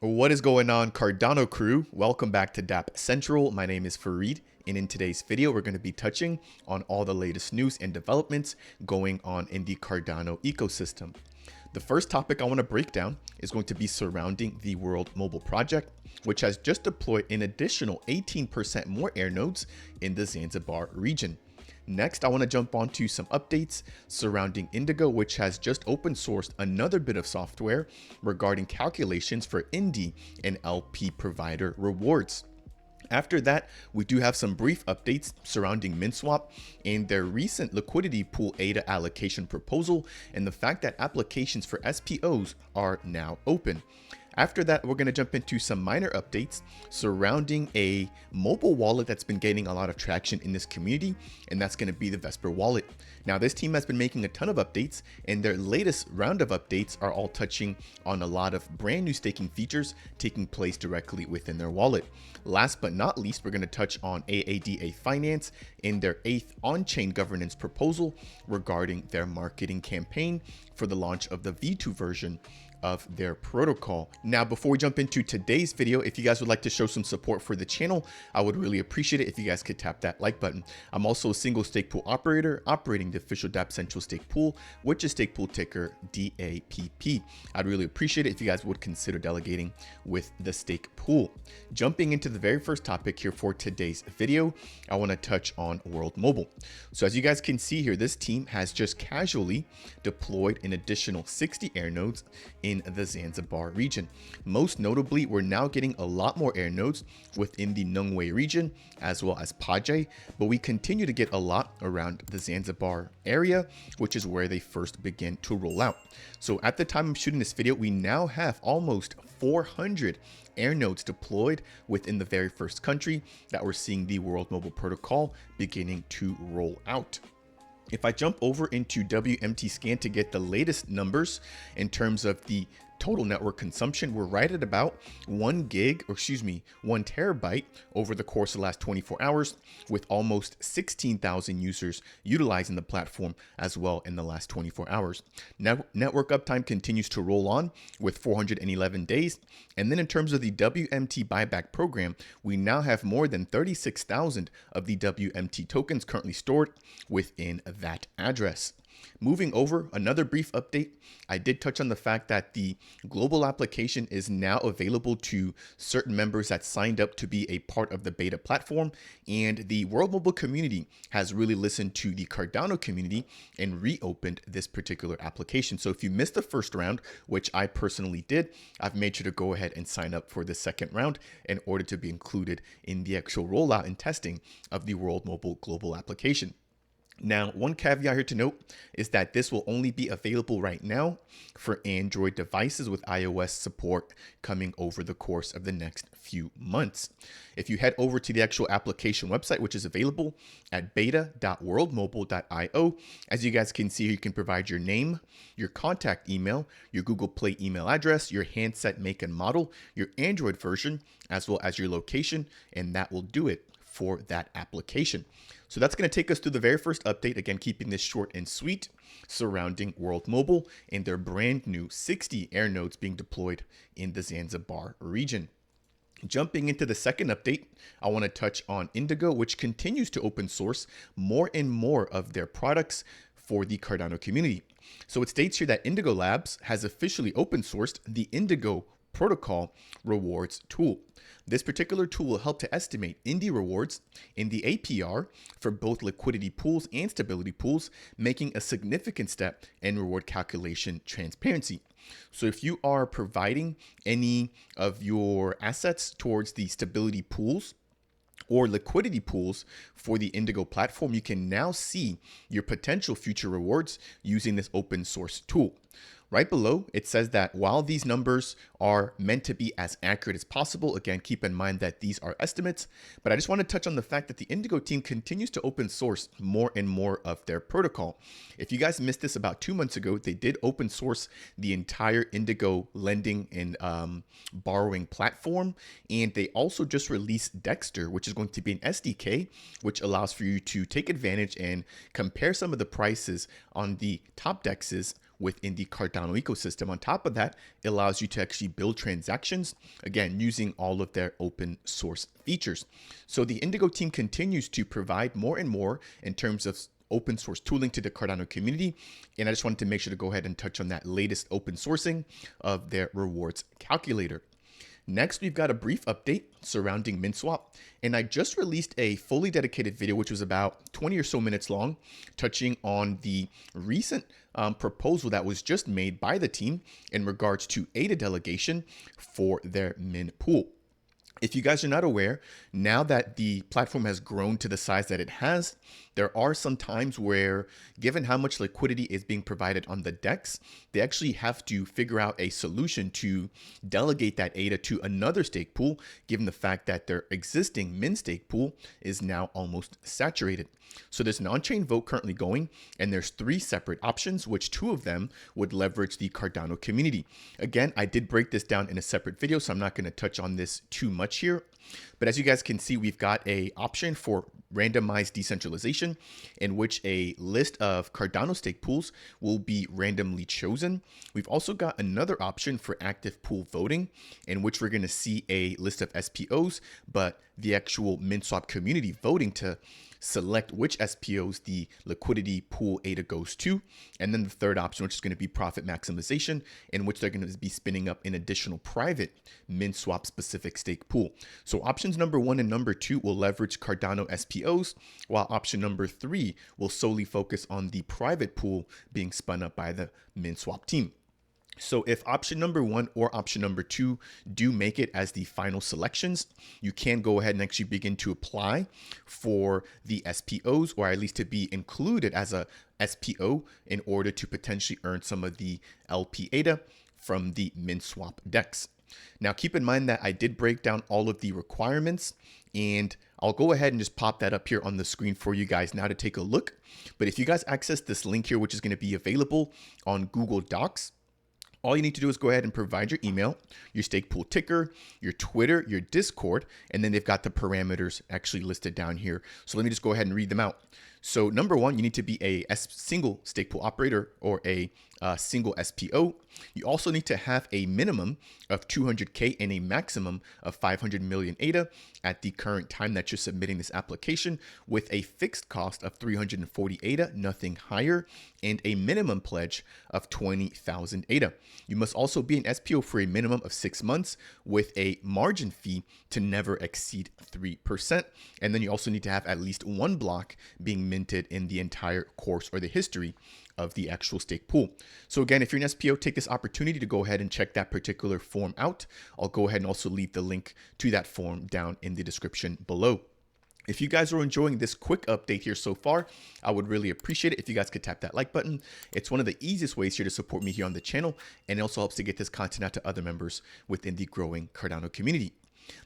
What is going on, Cardano crew? Welcome back to Dapp Central. My name is Fareed, and in today's video, we're going to be touching on all the latest news and developments going on in the Cardano ecosystem. The first topic I want to break down is going to be surrounding the World Mobile project, which has just deployed an additional 18% more Airnodes in the Zanzibar region. Next, I want to jump onto some updates surrounding Indigo, which has just open sourced another bit of software regarding calculations for Indie and LP provider rewards. After that, we do have some brief updates surrounding Minswap and their recent liquidity pool ADA allocation proposal and the fact that applications for SPOs are now open. After that, we're going to jump into some minor updates surrounding a mobile wallet that's been gaining a lot of traction in this community, and that's going to be the VESPR wallet. Now, this team has been making a ton of updates, and their latest round of updates are all touching on a lot of brand new staking features taking place directly within their wallet. Last but not least, we're going to touch on AADA Finance in their 8th on-chain governance proposal regarding their marketing campaign for the launch of the V2 version of their protocol. Now, before we jump into today's video, if you guys would like to show some support for the channel, I would really appreciate it if you guys could tap that like button. I'm also a single stake pool operator operating the official Dapp Central stake pool, which is stake pool ticker DAPP. I'd really appreciate it if you guys would consider delegating with the stake pool. Jumping into the very first topic here for today's video, I want to touch on World Mobile. So as you guys can see here, this team has just casually deployed an additional 60 Airnodes in the Zanzibar region. Most notably, we're now getting a lot more Airnodes within the Nungwe region as well as Paje, but we continue to get a lot around the Zanzibar area, which is where they first began to roll out. So at the time of shooting this video, we now have almost 400 Airnodes deployed within the very first country that we're seeing the World Mobile Protocol beginning to roll out. If I jump over into WMT Scan to get the latest numbers in terms of the total network consumption, we're right at about 1 terabyte over the course of the last 24 hours, with almost 16,000 users utilizing the platform as well in the last 24 hours. Now, network uptime continues to roll on with 411 days. And then in terms of the WMT buyback program, we now have more than 36,000 of the WMT tokens currently stored within that address. Moving over, another brief update. I did touch on the fact that the global application is now available to certain members that signed up to be a part of the beta platform, and the World Mobile community has really listened to the Cardano community and reopened this particular application. So if you missed the first round, which I personally did, I've made sure to go ahead and sign up for the second round in order to be included in the actual rollout and testing of the World Mobile global application. Now, one caveat here to note is that this will only be available right now for Android devices with iOS support coming over the course of the next few months. If you head over to the actual application website, which is available at beta.worldmobile.io, as you guys can see, you can provide your name, your contact email, your Google Play email address, your handset make and model, your Android version, as well as your location, and that will do it for that application. So that's going to take us through the very first update, again, keeping this short and sweet, surrounding World Mobile and their brand new 60 Airnodes being deployed in the Zanzibar region. Jumping into the second update, I want to touch on Indigo, which continues to open source more and more of their products for the Cardano community. So it states here that Indigo Labs has officially open sourced the Indigo Protocol Rewards tool. This particular tool will help to estimate Indie rewards in the APR for both liquidity pools and stability pools, making a significant step in reward calculation transparency. So if you are providing any of your assets towards the stability pools or liquidity pools for the Indigo platform, you can now see your potential future rewards using this open source tool. Right below, it says that while these numbers are meant to be as accurate as possible, again, keep in mind that these are estimates, but I just want to touch on the fact that the Indigo team continues to open source more and more of their protocol. If you guys missed this about 2 months ago, they did open source the entire Indigo lending and borrowing platform, and they also just released Dexter, which is going to be an SDK, which allows for you to take advantage and compare some of the prices on the top dexes within the Cardano ecosystem. On top of that, it allows you to actually build transactions, again, using all of their open source features. So the Indigo team continues to provide more and more in terms of open source tooling to the Cardano community. And I just wanted to make sure to go ahead and touch on that latest open sourcing of their rewards calculator. Next, we've got a brief update surrounding Minswap, and I just released a fully dedicated video, which was about 20 or so minutes long, touching on the recent proposal that was just made by the team in regards to ADA delegation for their min pool. If you guys are not aware, now that the platform has grown to the size that it has, there are some times where, given how much liquidity is being provided on the DEX, they actually have to figure out a solution to delegate that ADA to another stake pool, given the fact that their existing min stake pool is now almost saturated. So there's an on-chain vote currently going, and there's 3 separate options, which 2 of them would leverage the Cardano community. Again, I did break this down in a separate video, so I'm not going to touch on this too much here. But as you guys can see, we've got a option for randomized decentralization, in which a list of Cardano stake pools will be randomly chosen. We've also got another option for active pool voting, in which we're going to see a list of SPOs, but the actual Minswap community voting to select which SPOs the liquidity pool ADA goes to. And then the third option, which is going to be profit maximization, in which they're going to be spinning up an additional private Minswap specific stake pool. So options number 1 and number 2 will leverage Cardano SPOs, while option number 3 will solely focus on the private pool being spun up by the Minswap team. So if option number 1 or option number 2 do make it as the final selections, you can go ahead and actually begin to apply for the SPOs, or at least to be included as a SPO in order to potentially earn some of the LP ADA from the Minswap DEX. Now, keep in mind that I did break down all of the requirements, and I'll go ahead and just pop that up here on the screen for you guys now to take a look. But if you guys access this link here, which is going to be available on Google Docs, all you need to do is go ahead and provide your email, your stake pool ticker, your Twitter, your Discord, and then they've got the parameters actually listed down here. So let me just go ahead and read them out. So number 1, you need to be a single stake pool operator or a single SPO. You also need to have a minimum of 200K and a maximum of 500 million ADA at the current time that you're submitting this application, with a fixed cost of 340 ADA, nothing higher, and a minimum pledge of 20,000 ADA. You must also be an SPO for a minimum of 6 months, with a margin fee to never exceed 3%. And then you also need to have at least 1 block being minted in the entire course or the history of the actual stake pool. So again, if you're an SPO, take this opportunity to go ahead and check that particular form out. I'll go ahead and also leave the link to that form down in the description below. If you guys are enjoying this quick update here so far, I would really appreciate it if you guys could tap that like button. It's one of the easiest ways here to support me here on the channel, and it also helps to get this content out to other members within the growing Cardano community.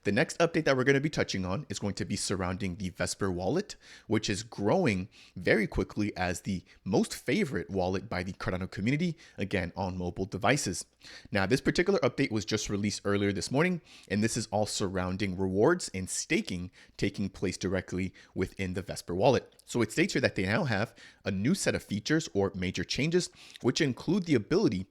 The next update that we're going to be touching on is going to be surrounding the VESPR wallet, which is growing very quickly as the most favorite wallet by the Cardano community, again, on mobile devices. Now, this particular update was just released earlier this morning, and this is all surrounding rewards and staking taking place directly within the VESPR wallet. So it states here that they now have a new set of features or major changes, which include the ability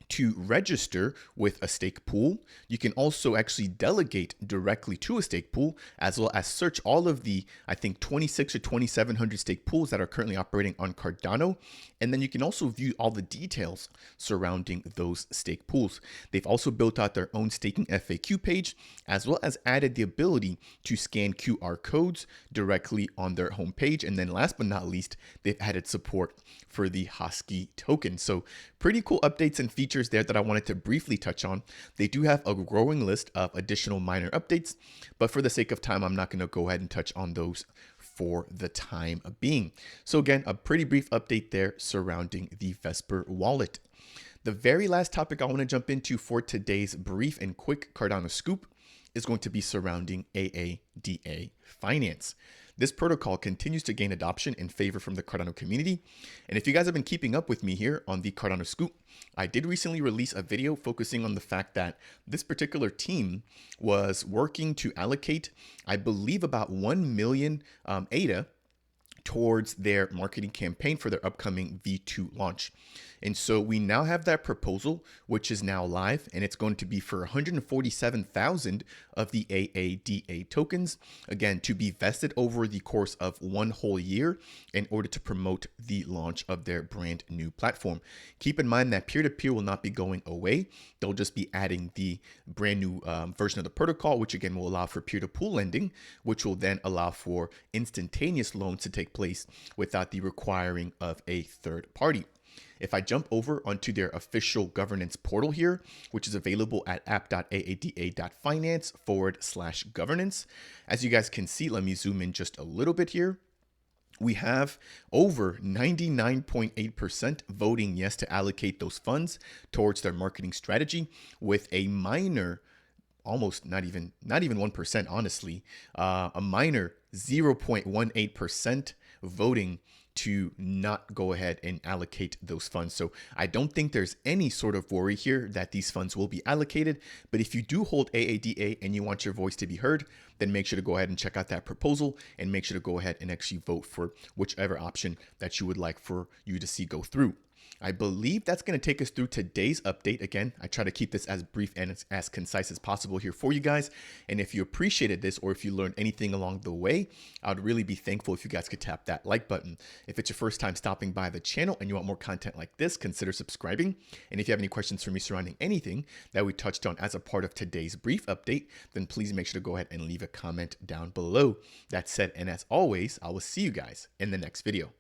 to register with a stake pool. You can also actually delegate directly to a stake pool, as well as search all of the, I think, 26 or 2,700 stake pools that are currently operating on Cardano. And then you can also view all the details surrounding those stake pools. They've also built out their own staking FAQ page, as well as added the ability to scan QR codes directly on their homepage. And then last but not least, they've added support for the Husky token. So pretty cool updates and features there that I wanted to briefly touch on. They do have a growing list of additional minor updates, but for the sake of time, I'm not going to go ahead and touch on those for the time being. So again, a pretty brief update there surrounding the VESPR wallet. The very last topic I want to jump into for today's brief and quick Cardano scoop is going to be surrounding AADA finance. This protocol continues to gain adoption and favor from the Cardano community. And if you guys have been keeping up with me here on the Cardano Scoop, I did recently release a video focusing on the fact that this particular team was working to allocate, I believe, about 1 million ADA towards their marketing campaign for their upcoming V2 launch. And so we now have that proposal, which is now live, and it's going to be for 147,000 of the AADA tokens, again, to be vested over the course of one whole year in order to promote the launch of their brand new platform. Keep in mind that peer-to-peer will not be going away. They'll just be adding the brand new version of the protocol, which again will allow for peer-to-pool lending, which will then allow for instantaneous loans to take place without the requiring of a third party. If I jump over onto their official governance portal here, which is available at app.aada.finance/governance, as you guys can see, let me zoom in just a little bit here. We have over 99.8% voting yes to allocate those funds towards their marketing strategy, with a minor, almost not even 1%, honestly, a minor 0.18% voting to not go ahead and allocate those funds. So I don't think there's any sort of worry here that these funds will be allocated. But if you do hold AADA and you want your voice to be heard, then make sure to go ahead and check out that proposal and make sure to go ahead and actually vote for whichever option that you would like for you to see go through. I believe that's going to take us through today's update. Again, I try to keep this as brief and as concise as possible here for you guys. And if you appreciated this, or if you learned anything along the way, I would really be thankful if you guys could tap that like button. If it's your first time stopping by the channel and you want more content like this, consider subscribing. And if you have any questions for me surrounding anything that we touched on as a part of today's brief update, then please make sure to go ahead and leave a comment down below. That said, and as always, I will see you guys in the next video.